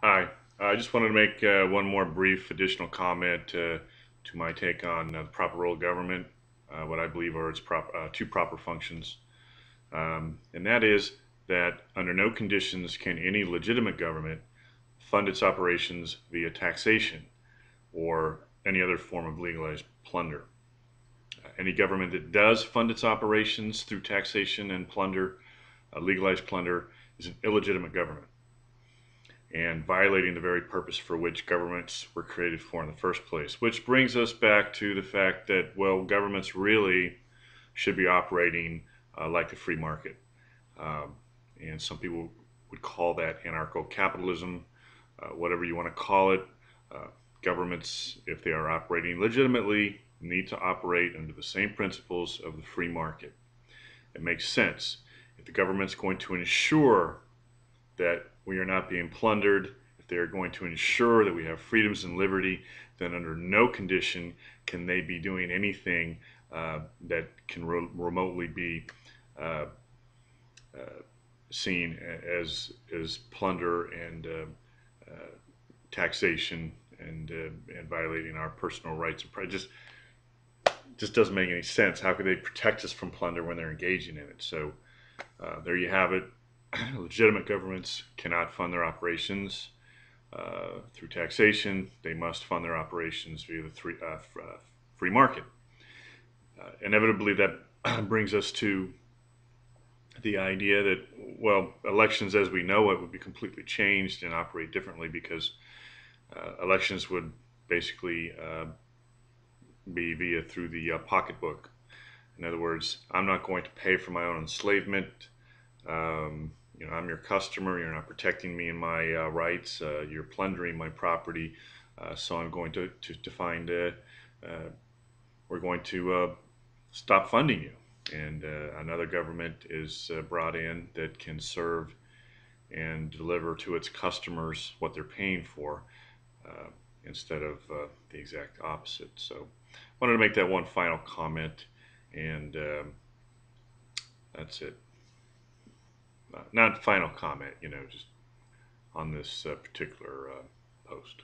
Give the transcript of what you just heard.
Hi. I just wanted to make one more brief additional comment to my take on the proper role of government, what I believe are its two proper functions. And that is that under no conditions can any legitimate government fund its operations via taxation or any other form of legalized plunder. Any government that does fund its operations through taxation and plunder, legalized plunder, is an illegitimate government and violating the very purpose for which governments were created for in the first place. Which brings us back to the fact that, well, governments really should be operating like the free market. Um, and some people would call that anarcho capitalism, whatever you want to call it. Uh, Governments, if they are operating legitimately, need to operate under the same principles of the free market. It makes sense. If the government's going to ensure that we are not being plundered, if they are going to ensure that we have freedoms and liberty, then under no condition can they be doing anything that can remotely be uh, uh, seen as plunder and taxation and violating our personal rights and privacy. Just doesn't make any sense. How could they protect us from plunder when they're engaging in it? So there you have it. Legitimate governments cannot fund their operations through taxation. They must fund their operations via the free market. Inevitably, that brings us to the idea that, well, elections as we know it would be completely changed and operate differently because elections would basically be via through the pocketbook. In other words, I'm not going to pay for my own enslavement. I'm your customer. You're not protecting me and my rights. You're plundering my property. So I'm going to find, we're going to stop funding you. And another government is brought in that can serve and deliver to its customers what they're paying for uh, instead of the exact opposite. So I wanted to make that one final comment, and that's it. Not final comment, just on this particular post.